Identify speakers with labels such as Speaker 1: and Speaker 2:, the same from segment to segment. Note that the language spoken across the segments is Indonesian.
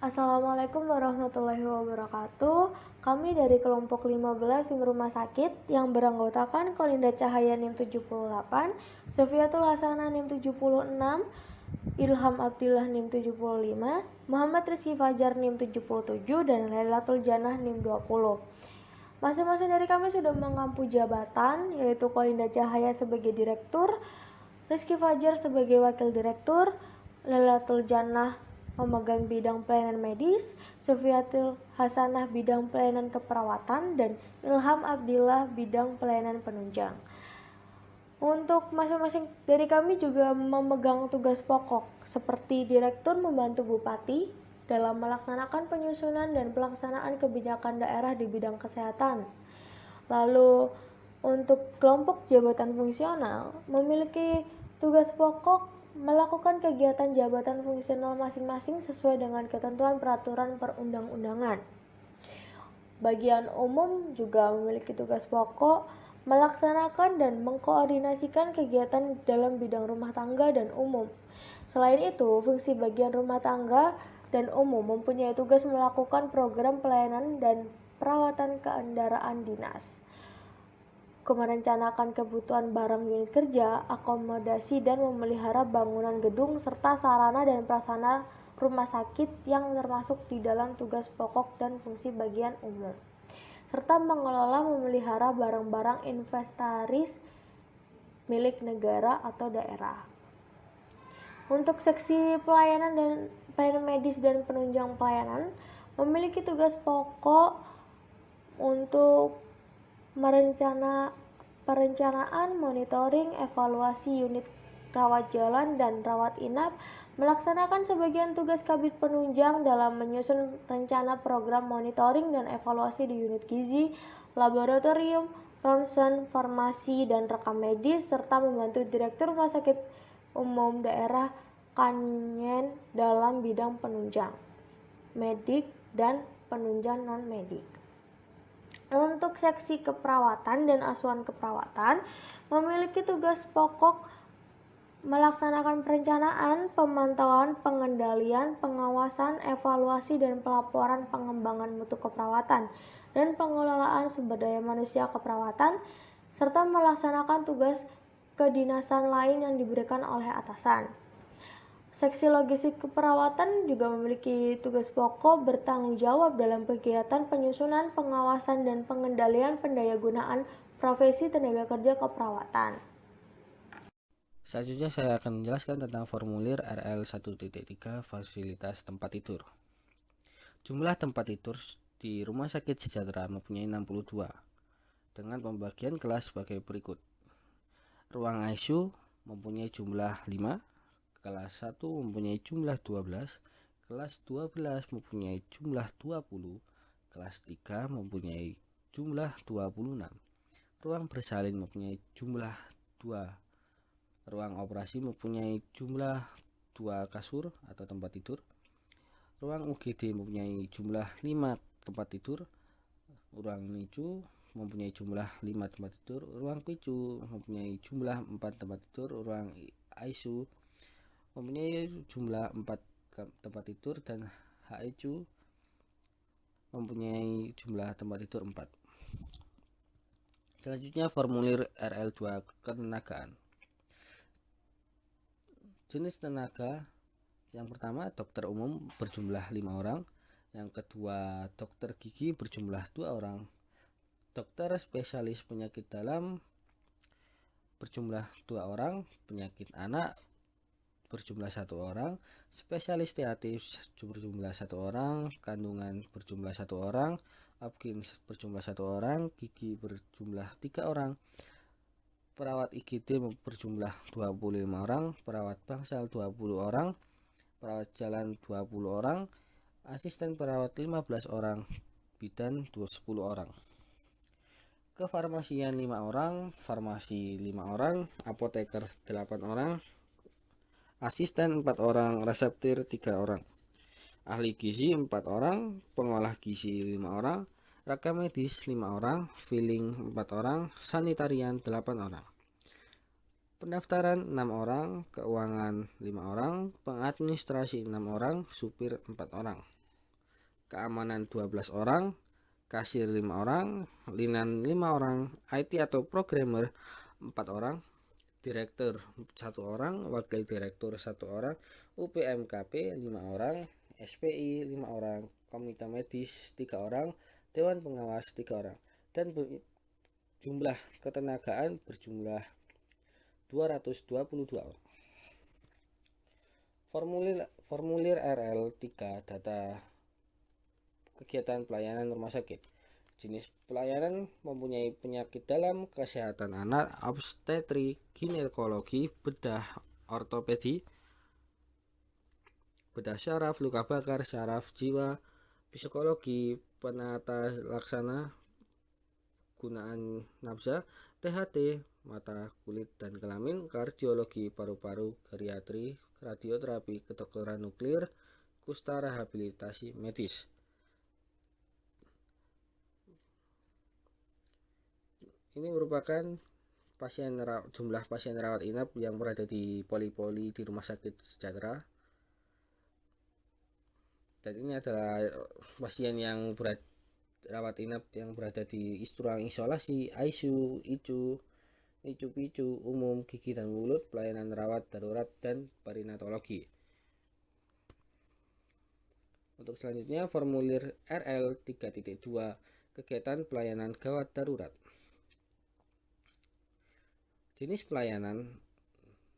Speaker 1: Assalamualaikum warahmatullahi wabarakatuh. Kami dari kelompok 15 tim rumah sakit yang beranggotakan Kolinda Cahaya NIM 78, Sofiatul Hasanah NIM 76, Ilham Abdillah NIM 75, Muhammad Rizky Fajar NIM 77, dan Lailatul Jannah NIM 20. Masing-masing dari kami sudah mengampu jabatan, yaitu Kolinda Cahaya sebagai direktur, Rizky Fajar sebagai wakil direktur, Lailatul Jannah memegang bidang pelayanan medis, Sofiatul Hasanah bidang pelayanan keperawatan, dan Ilham Abdillah bidang pelayanan penunjang. Untuk masing-masing dari kami juga memegang tugas pokok, seperti direktur membantu bupati dalam melaksanakan penyusunan dan pelaksanaan kebijakan daerah di bidang kesehatan. Lalu untuk kelompok jabatan fungsional memiliki tugas pokok melakukan kegiatan jabatan fungsional masing-masing sesuai dengan ketentuan peraturan perundang-undangan. Bagian umum juga memiliki tugas pokok melaksanakan dan mengkoordinasikan kegiatan dalam bidang rumah tangga dan umum. Selain itu, fungsi bagian rumah tangga dan umum mempunyai tugas melakukan program pelayanan dan perawatan kendaraan dinas, merencanakan kebutuhan barang unit kerja, akomodasi, dan memelihara bangunan gedung serta sarana dan prasarana rumah sakit yang termasuk di dalam tugas pokok dan fungsi bagian umum, serta mengelola memelihara barang-barang inventaris milik negara atau daerah. Untuk seksi pelayanan medis dan penunjang pelayanan memiliki tugas pokok untuk perencanaan, monitoring, evaluasi unit rawat jalan dan rawat inap, melaksanakan sebagian tugas kabit penunjang dalam menyusun rencana program monitoring dan evaluasi di unit gizi, laboratorium, ronsen, farmasi, dan rekam medis, serta membantu Direktur Rumah Sakit Umum Daerah Kanyen dalam bidang penunjang medik dan penunjang non-medik. Untuk seksi keperawatan dan asuhan keperawatan memiliki tugas pokok melaksanakan perencanaan, pemantauan, pengendalian, pengawasan, evaluasi, dan pelaporan pengembangan mutu keperawatan dan pengelolaan sumber daya manusia keperawatan, serta melaksanakan tugas kedinasan lain yang diberikan oleh atasan. Seksi logistik keperawatan juga memiliki tugas pokok bertanggung jawab dalam kegiatan penyusunan, pengawasan, dan pengendalian pendayagunaan profesi tenaga kerja keperawatan.
Speaker 2: Selanjutnya saya akan menjelaskan tentang formulir RL 1.3 fasilitas tempat tidur. Jumlah tempat tidur di Rumah Sakit Sejahtera mempunyai 62 dengan pembagian kelas sebagai berikut. Ruang ICU mempunyai jumlah 5, kelas 1 mempunyai jumlah 12, kelas 12 mempunyai jumlah 20, kelas 3 mempunyai jumlah 26. Ruang bersalin mempunyai jumlah 2. Ruang operasi mempunyai jumlah 2 kasur atau tempat tidur. Ruang UGD mempunyai jumlah 5 tempat tidur. Ruang NICU mempunyai jumlah 5 tempat tidur. Ruang PICU mempunyai jumlah 4 tempat tidur. Ruang ICU mempunyai jumlah 4 tempat tidur dan HICU mempunyai jumlah tempat tidur 4. Selanjutnya formulir RL2 ketenagaan. Jenis tenaga yang pertama dokter umum berjumlah 5 orang, yang kedua dokter gigi berjumlah 2 orang, dokter spesialis penyakit dalam berjumlah 2 orang, penyakit anak berjumlah 1 orang, spesialis THT berjumlah 1 orang, kandungan berjumlah 1 orang, obgyn berjumlah 1 orang, gigi berjumlah 3 orang, perawat IGD berjumlah 25 orang, perawat bangsal 20 orang, perawat jalan 20 orang, asisten perawat 15 orang, bidan 10 orang. Kefarmasian 5 orang, farmasi 5 orang, apoteker 8 orang, asisten 4 orang, reseptir 3 orang, ahli gizi 4 orang, pengolah gizi 5 orang, rekam medis 5 orang, filling 4 orang, sanitarian 8 orang. Pendaftaran 6 orang, keuangan 5 orang, pengadministrasi 6 orang, supir 4 orang. keamanan 12 orang, kasir 5 orang, linan 5 orang, IT atau programmer 4 orang, direktur 1 orang, wakil direktur 1 orang, UPMKP 5 orang, SPI 5 orang, komite medis 3 orang, dewan pengawas 3 orang, dan jumlah ketenagaan berjumlah 222 orang. Formulir RL3 data kegiatan pelayanan rumah sakit. Jenis pelayanan mempunyai penyakit dalam, kesehatan anak, obstetri, ginekologi, bedah ortopedi, bedah syaraf, luka bakar, syaraf jiwa, psikologi, penata laksana, gunaan nafsa, THT, mata, kulit, dan kelamin, kardiologi, paru-paru, geriatri, radioterapi, kedokteran nuklir, kusta, rehabilitasi medis. Ini merupakan jumlah pasien rawat inap yang berada di poli-poli di Rumah Sakit Sejahtera. Dan ini adalah pasien yang rawat inap yang berada di ruang isolasi, ICU, ICU, NICU, umum, gigi dan mulut, pelayanan rawat darurat, dan perinatologi. Untuk selanjutnya, formulir RL 3.2 kegiatan pelayanan gawat darurat. Jenis pelayanan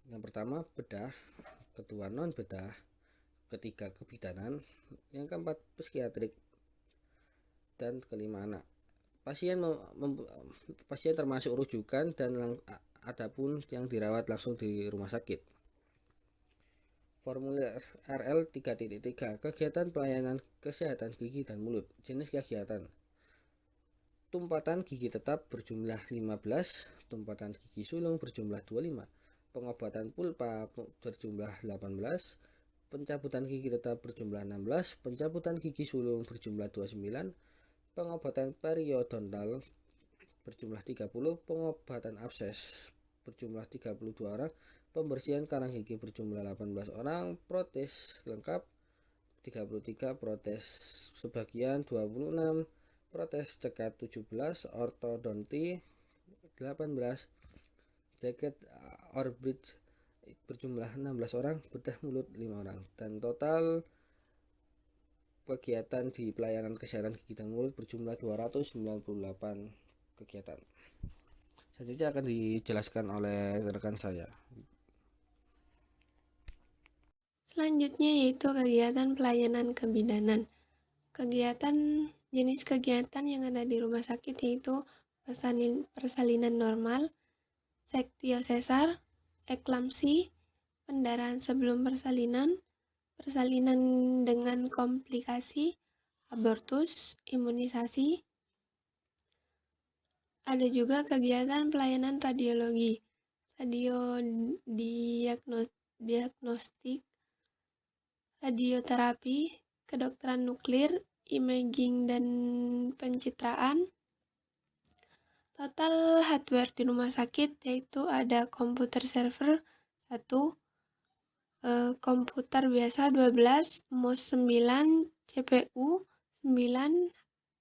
Speaker 2: yang pertama bedah, kedua non bedah, ketiga kebidanan, yang keempat psikiatrik, dan kelima anak. Pasien termasuk rujukan dan adapun yang dirawat langsung di rumah sakit. Formulir RL 3.3 kegiatan pelayanan kesehatan gigi dan mulut. Jenis kegiatan: tumpatan gigi tetap berjumlah 15, tumpatan gigi sulung berjumlah 25, pengobatan pulpa berjumlah 18, pencabutan gigi tetap berjumlah 16, pencabutan gigi sulung berjumlah 29, pengobatan periodontal berjumlah 30, pengobatan abses berjumlah 32 orang, pembersihan karang gigi berjumlah 18 orang, protes lengkap 33, protes sebagian 26, protes cekat 17, ortodonti 18, jaket or bridge berjumlah 16 orang, bedah mulut 5 orang, dan total kegiatan di pelayanan kesehatan gigi dan mulut berjumlah 298 kegiatan. Selanjutnya akan dijelaskan oleh rekan saya.
Speaker 3: Selanjutnya yaitu kegiatan pelayanan kebidanan. Jenis kegiatan yang ada di rumah sakit yaitu persalinan normal, sektiosesar, eklamsi, pendarahan sebelum persalinan, persalinan dengan komplikasi, abortus, imunisasi. Ada juga kegiatan pelayanan radiologi, diagnostik, radioterapi, kedokteran nuklir, imaging dan pencitraan. Total hardware di rumah sakit yaitu ada komputer server 1, komputer biasa 12, mouse 9, CPU 9,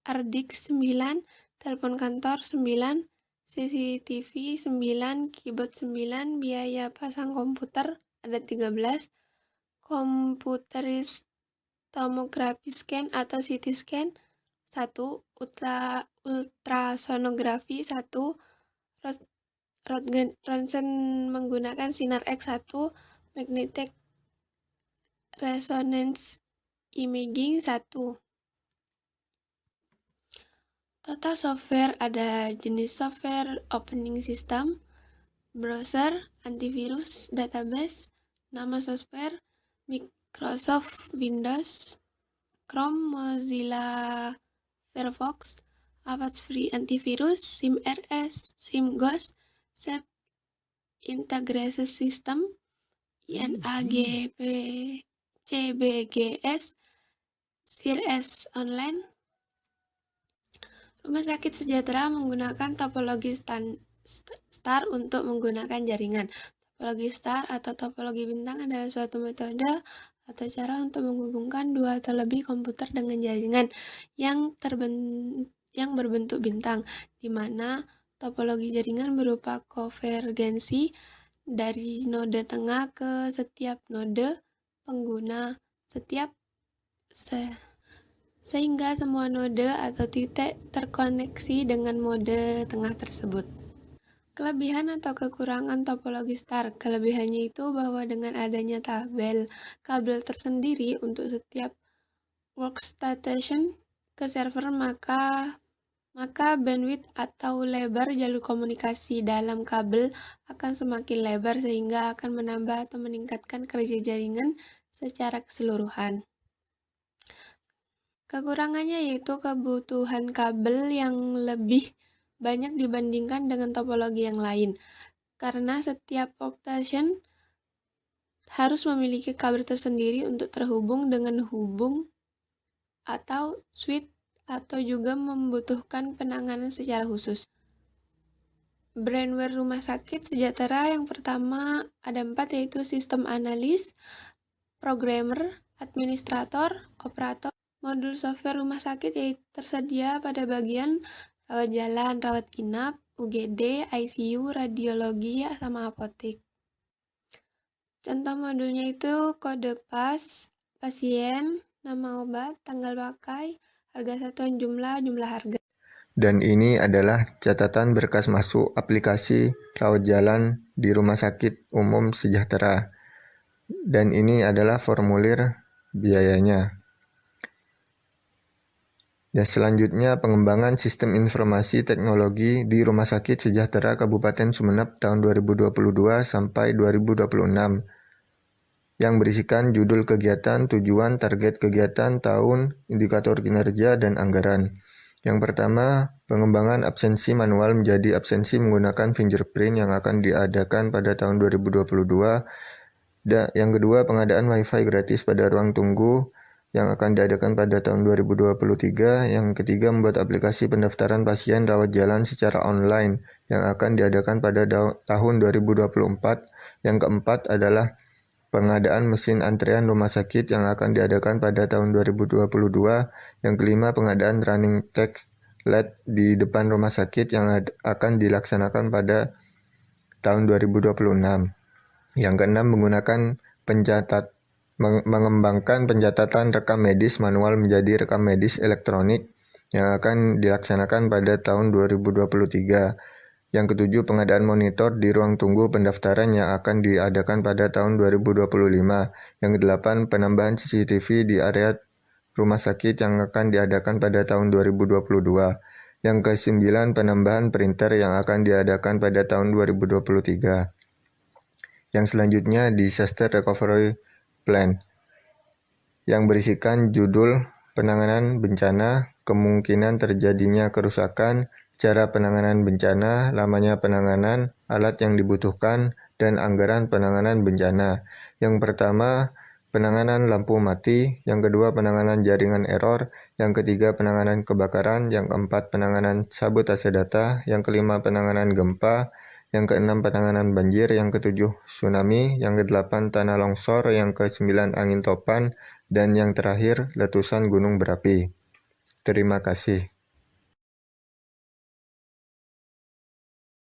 Speaker 3: hard disk 9, telepon kantor 9, CCTV 9, keyboard 9, biaya pasang komputer ada 13, komputeris tomografi scan atau CT scan 1, ultrasonografi 1, Röntgen menggunakan sinar X 1, magnetic resonance imaging 1. Total software ada jenis software operating system, browser, antivirus, database, nama software, Microsoft Windows, Chrome, Mozilla Firefox, Avast Free Antivirus, SIM-RS, SIM-GHOST, SAP Integrated System, INAGP, CBGS, CIRS Online. Rumah Sakit Sejahtera menggunakan topologi STAR untuk menggunakan jaringan. Topologi STAR atau topologi bintang adalah suatu metode atau cara untuk menghubungkan dua atau lebih komputer dengan jaringan yang berbentuk bintang, di mana topologi jaringan berupa konvergensi dari node tengah ke setiap node pengguna sehingga semua node atau titik terkoneksi dengan mode tengah tersebut. Kelebihan atau kekurangan topologi star. Kelebihannya itu bahwa dengan adanya tabel kabel tersendiri untuk setiap workstation ke server, maka bandwidth atau lebar jalur komunikasi dalam kabel akan semakin lebar sehingga akan menambah atau meningkatkan kerja jaringan secara keseluruhan. Kekurangannya yaitu kebutuhan kabel yang lebih banyak dibandingkan dengan topologi yang lain, karena setiap workstation harus memiliki kabel tersendiri untuk terhubung dengan hubung atau switch, atau juga membutuhkan penanganan secara khusus. Brandware rumah sakit sejahtera yang pertama ada 4, yaitu sistem analis, programmer, administrator, operator. Modul software rumah sakit yaitu tersedia pada bagian rawat jalan, rawat inap, UGD, ICU, radiologi, sama apotek. Contoh modulnya itu kode pas, pasien, nama obat, tanggal pakai, harga satuan jumlah harga.
Speaker 4: Dan ini adalah catatan berkas masuk aplikasi rawat jalan di Rumah Sakit Umum Sejahtera. Dan ini adalah formulir biayanya. Dan selanjutnya pengembangan sistem informasi teknologi di Rumah Sakit Sejahtera Kabupaten Sumeneb tahun 2022 sampai 2026 yang berisikan judul kegiatan, tujuan, target kegiatan, tahun, indikator kinerja, dan anggaran. Yang pertama, pengembangan absensi manual menjadi absensi menggunakan fingerprint yang akan diadakan pada tahun 2022. Yang kedua, pengadaan WiFi gratis pada ruang tunggu yang akan diadakan pada tahun 2023. Yang ketiga, membuat aplikasi pendaftaran pasien rawat jalan secara online yang akan diadakan pada tahun 2024. Yang keempat adalah pengadaan mesin antrean rumah sakit yang akan diadakan pada tahun 2022. Yang kelima, pengadaan running text LED di depan rumah sakit yang akan dilaksanakan pada tahun 2026. Yang keenam, menggunakan mengembangkan pencatatan rekam medis manual menjadi rekam medis elektronik yang akan dilaksanakan pada tahun 2023. Yang ketujuh, pengadaan monitor di ruang tunggu pendaftaran yang akan diadakan pada tahun 2025. Yang kedelapan, penambahan CCTV di area rumah sakit yang akan diadakan pada tahun 2022. Yang kesembilan, penambahan printer yang akan diadakan pada tahun 2023. Yang selanjutnya, Disaster Recovery Plan yang berisikan judul penanganan bencana, kemungkinan terjadinya kerusakan, cara penanganan bencana, lamanya penanganan, alat yang dibutuhkan, dan anggaran penanganan bencana. Yang pertama, penanganan lampu mati. Yang kedua, penanganan jaringan error. Yang ketiga, penanganan kebakaran. Yang keempat, penanganan sabotase data. Yang kelima, penanganan gempa. Yang keenam, penanganan banjir. Yang ketujuh, tsunami. Yang kedelapan, tanah longsor. Yang kesembilan, angin topan. Dan yang terakhir, letusan gunung berapi. Terima kasih.